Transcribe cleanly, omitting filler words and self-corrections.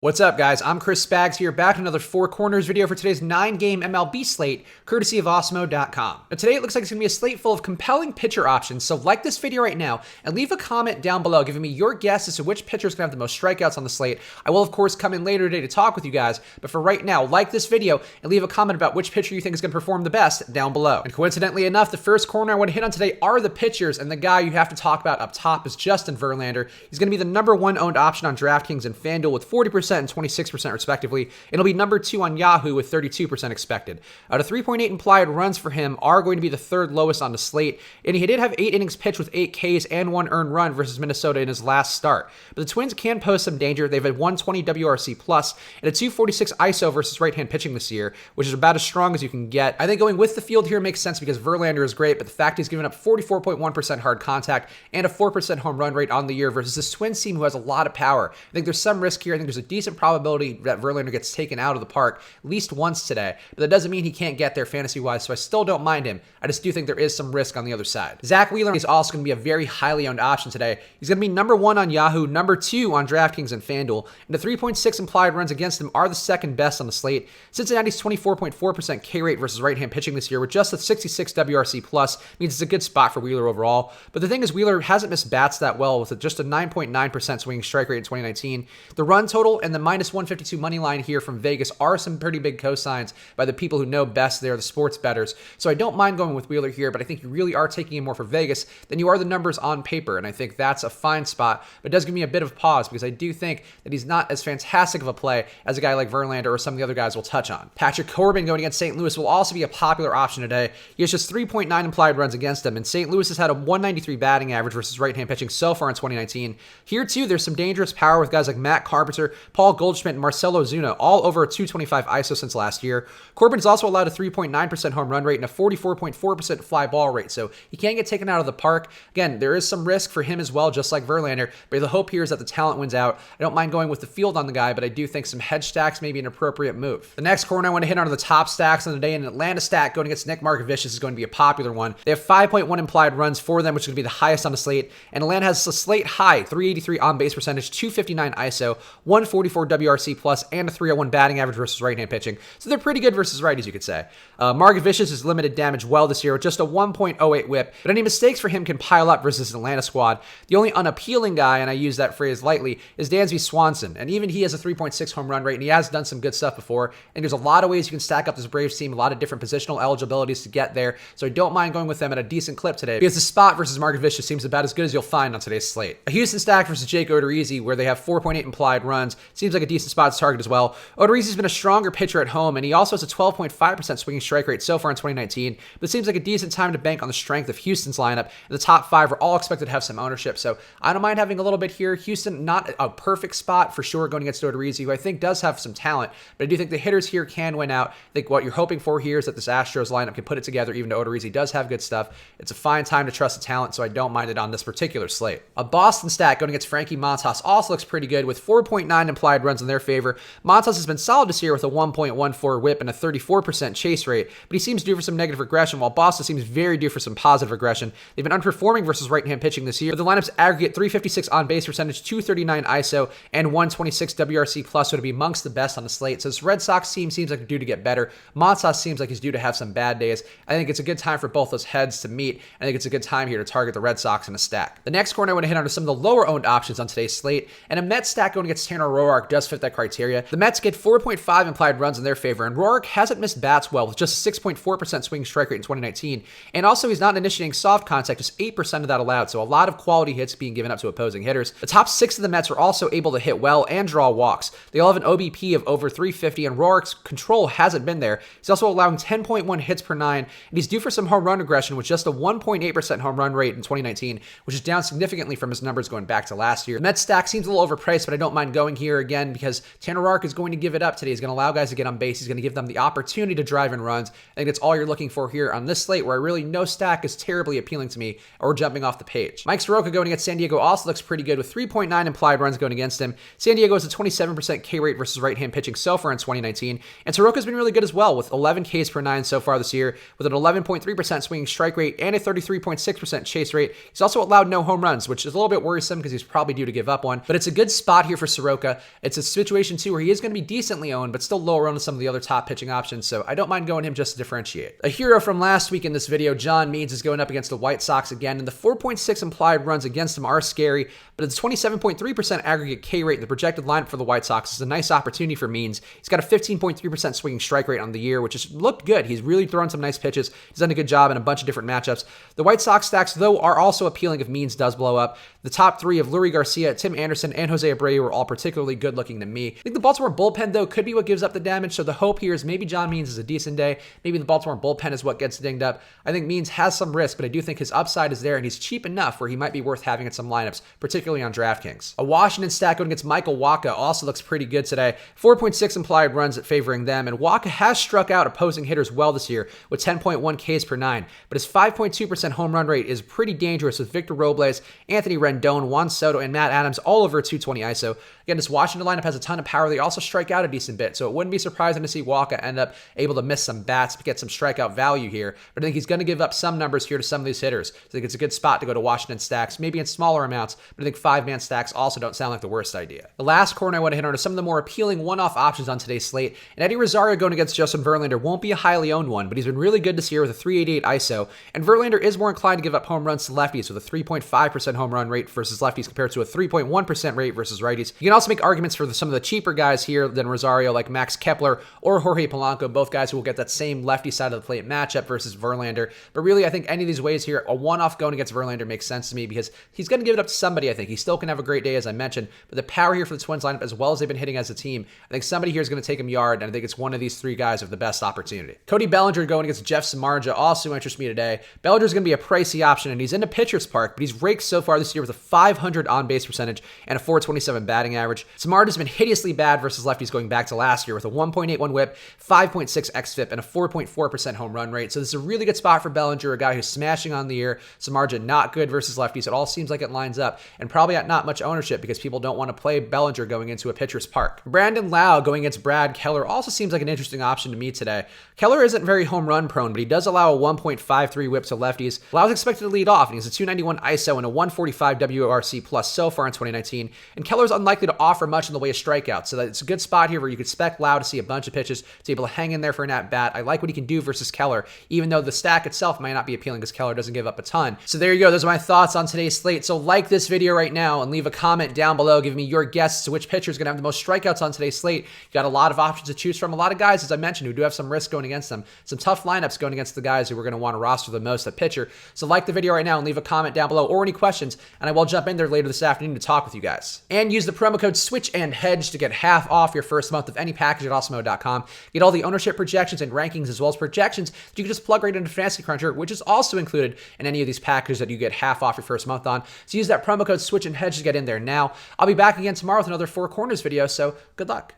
What's up, guys? I'm Chris Spags here, back with another Four Corners video for today's 9-game MLB slate, courtesy of Awesemo.com. Now, today it looks like it's going to be a slate full of compelling pitcher options, so like this video right now, and leave a comment down below giving me your guess as to which pitcher is going to have the most strikeouts on the slate. I will, of course, come in later today to talk with you guys, but for right now, like this video, and leave a comment about which pitcher you think is going to perform the best down below. And coincidentally enough, the first corner I want to hit on today are the pitchers, and the guy you have to talk about up top is Justin Verlander. He's going to be the #1 owned option on DraftKings and FanDuel with 40% and 26% respectively. It'll be #2 on Yahoo with 32% expected. The 3.8 implied runs for him are going to be the third lowest on the slate, and he did have 8 innings pitched with 8 Ks and 1 earned run versus Minnesota in his last start. But the Twins can pose some danger. They've had 120 WRC plus and a 246 ISO versus right-hand pitching this year, which is about as strong as you can get. I think going with the field here makes sense because Verlander is great, but the fact he's given up 44.1% hard contact and a 4% home run rate on the year versus this Twins team who has a lot of power. I think there's some risk here. I think there's a decent probability that Verlander gets taken out of the park at least once today, but that doesn't mean he can't get there fantasy-wise, so I still don't mind him. I just do think there is some risk on the other side. Zach Wheeler is also going to be a very highly owned option today. He's going to be #1 on Yahoo, #2 on DraftKings and FanDuel, and the 3.6 implied runs against him are the second best on the slate. Cincinnati's 24.4% K rate versus right-hand pitching this year with just a 66 WRC plus means it's a good spot for Wheeler overall, but the thing is Wheeler hasn't missed bats that well with just a 9.9% swinging strike rate in 2019. The run total and the -152 money line here from Vegas are some pretty big cosigns by the people who know best. They're the sports bettors. So I don't mind going with Wheeler here, but I think you really are taking him more for Vegas than you are the numbers on paper. And I think that's a fine spot, but it does give me a bit of pause because I do think that he's not as fantastic of a play as a guy like Verlander or some of the other guys we'll touch on. Patrick Corbin going against St. Louis will also be a popular option today. He has just 3.9 implied runs against him, and St. Louis has had a 193 batting average versus right-hand pitching so far in 2019. Here too, there's some dangerous power with guys like Matt Carpenter, Paul Goldschmidt, and Marcelo Zuna, all over a 225 ISO since last year. Corbin's also allowed a 3.9% home run rate and a 44.4% fly ball rate, so he can get taken out of the park. Again, there is some risk for him as well, just like Verlander, but the hope here is that the talent wins out. I don't mind going with the field on the guy, but I do think some hedge stacks may be an appropriate move. The next corner I want to hit on are the top stacks on the day, and an Atlanta stack going against Nick Markavicius is going to be a popular one. They have 5.1 implied runs for them, which is going to be the highest on the slate, and Atlanta has a slate high 383 on base percentage, 259 ISO, 144 WRC plus, and a 301 batting average versus right-hand pitching. So they're pretty good versus righties, you could say. Markavicius has limited damage well this year with just a 1.08 whip, but any mistakes for him can pile up versus an Atlanta squad. The only unappealing guy, and I use that phrase lightly, is Dansby Swanson, and even he has a 3.6 home run rate, and he has done some good stuff before, and there's a lot of ways you can stack up this Braves team, a lot of different positional eligibilities to get there, so I don't mind going with them at a decent clip today, because the spot versus Markavicius seems about as good as you'll find on today's slate. A Houston stack versus Jake Odorizzi, where they have 4.8 implied runs, seems like a decent spot to target as well. Odorizzi's been a stronger pitcher at home, and he also has a 12.5% swinging strike rate so far in 2019, but it seems like a decent time to bank on the strength of Houston's lineup. And the top 5 are all expected to have some ownership, so I don't mind having a little bit here. Houston, not a perfect spot for sure going against Odorizzi, who I think does have some talent, but I do think the hitters here can win out. I think what you're hoping for here is that this Astros lineup can put it together, even though Odorizzi does have good stuff. It's a fine time to trust the talent, so I don't mind it on this particular slate. A Boston stack going against Frankie Montas also looks pretty good with 4.9 implied runs in their favor. Montas has been solid this year with a 1.14 whip and a 34% chase rate, but he seems due for some negative regression, while Boston seems very due for some positive regression. They've been underperforming versus right-hand pitching this year. The lineup's aggregate 356 on base percentage, 239 ISO, and 126 WRC plus, so to be amongst the best on the slate. So this Red Sox team seems like they're due to get better. Montas seems like he's due to have some bad days. I think it's a good time for both those heads to meet. I think it's a good time here to target the Red Sox in a stack. The next corner I want to hit on are some of the lower owned options on today's slate, and a Mets stack going against Tanner Roark does fit that criteria. The Mets get 4.5 implied runs in their favor, and Roark hasn't missed bats well with just a 6.4% swing strike rate in 2019, and also he's not initiating soft contact, just 8% of that allowed, so a lot of quality hits being given up to opposing hitters. The top 6 of the Mets are also able to hit well and draw walks. They all have an OBP of over 350, and Roark's control hasn't been there. He's also allowing 10.1 hits per 9, and he's due for some home run regression with just a 1.8% home run rate in 2019, which is down significantly from his numbers going back to last year. The Mets stack seems a little overpriced, but I don't mind going here again because Tanner Roark is going to give it up today. He's going to allow guys to get on base. He's going to give them the opportunity to drive in runs. I think that's all you're looking for here on this slate, where really no stack is terribly appealing to me or jumping off the page. Mike Soroka going against San Diego also looks pretty good with 3.9 implied runs going against him. San Diego has a 27% K rate versus right-hand pitching so far in 2019, and Soroka's been really good as well with 11 Ks per 9 so far this year with an 11.3% swinging strike rate and a 33.6% chase rate. He's also allowed no home runs, which is a little bit worrisome because he's probably due to give up one, but it's a good spot here for Soroka. it's a situation too where he is going to be decently owned, but still lower owned than some of the other top pitching options. So I don't mind going him just to differentiate. A hero from last week in this video, John Means, is going up against the White Sox again, and the 4.6 implied runs against him are scary, but it's 27.3% aggregate K rate. The projected lineup for the White Sox is a nice opportunity for Means. He's got a 15.3% swinging strike rate on the year, which has looked good. He's really thrown some nice pitches. He's done a good job in a bunch of different matchups. The White Sox stacks, though, are also appealing if Means does blow up. The top three of Lurie Garcia, Tim Anderson, and Jose Abreu were all particularly good looking to me. I think the Baltimore bullpen, though, could be what gives up the damage, so the hope here is maybe John Means is a decent day. Maybe the Baltimore bullpen is what gets dinged up. I think Means has some risk, but I do think his upside is there, and he's cheap enough where he might be worth having in some lineups, particularly on DraftKings. A Washington stack going against Michael Wacha also looks pretty good today. 4.6 implied runs at favoring them, and Wacha has struck out opposing hitters well this year with 10.1 Ks per 9, but his 5.2% home run rate is pretty dangerous with Victor Robles, Anthony Rendon, Juan Soto, and Matt Adams all over 220 ISO. Again, this Washington lineup has a ton of power. They also strike out a decent bit, so it wouldn't be surprising to see Wacha end up able to miss some bats, get some strikeout value here, but I think he's going to give up some numbers here to some of these hitters. I think it's a good spot to go to Washington stacks, maybe in smaller amounts, but I think 5-man stacks also don't sound like the worst idea. The last corner I want to hit on are some of the more appealing one-off options on today's slate, and Eddie Rosario going against Justin Verlander won't be a highly owned one, but he's been really good this year with a 388 ISO, and Verlander is more inclined to give up home runs to lefties with a 3.5% home run rate versus lefties compared to a 3.1% rate versus righties. You can also make arguments for some of the cheaper guys here than Rosario, like Max Kepler or Jorge Polanco, both guys who will get that same lefty side of the plate matchup versus Verlander. But really, I think any of these ways here, a one-off going against Verlander makes sense to me because he's going to give it up to somebody, I think. He still can have a great day, as I mentioned, but the power here for the Twins lineup, as well as they've been hitting as a team, I think somebody here is going to take him yard, and I think it's one of these three guys with the best opportunity. Cody Bellinger going against Jeff Samardzija also interests me today. Bellinger's going to be a pricey option, and he's in a pitcher's park, but he's raked so far this year with a 500 on-base percentage and a 427 batting average. Samardzija's been hideously bad versus lefties going back to last year with a 1.81 whip, 5.6 xFIP, and a 4.4% home run rate. So this is a really good spot for Bellinger, a guy who's smashing on the year. Samardzija not good versus lefties. It all seems like it lines up, and probably at not much ownership because people don't want to play Bellinger going into a pitcher's park. Brandon Lau going against Brad Keller also seems like an interesting option to me today. Keller isn't very home run prone, but he does allow a 1.53 whip to lefties. Lau's expected to lead off, and he's a 291 ISO and a 145 WRC plus so far in 2019, and Keller's unlikely to offer much in the way of strikeouts, so that it's a good spot here where you could spec Lau to see a bunch of pitches, to be able to hang in there for an at-bat. I like what he can do versus Keller, even though the stack itself might not be appealing because Keller doesn't give up a ton. So there you go. Those are my thoughts on today's slate. So like this video right now and leave a comment down below giving me your guess to which pitcher is going to have the most strikeouts on today's slate. You got a lot of options to choose from. A lot of guys, as I mentioned, who do have some risk going against them. Some tough lineups going against the guys who are going to want to roster the most at pitcher. So like the video right now and leave a comment down below or any questions, and I will jump in there later this afternoon to talk with you guys. And use the promo code SWITCH and HEDGE to get half off your first month of any package at awesemo.com. Get all the ownership projections and rankings as well as projections that you can just plug right into Fantasy Cruncher, which is also included in any of these packages that you get half off your first month on. So use that promo code SWITCH and HEDGE to get in there now. I'll be back again tomorrow with another Four Corners video, so good luck.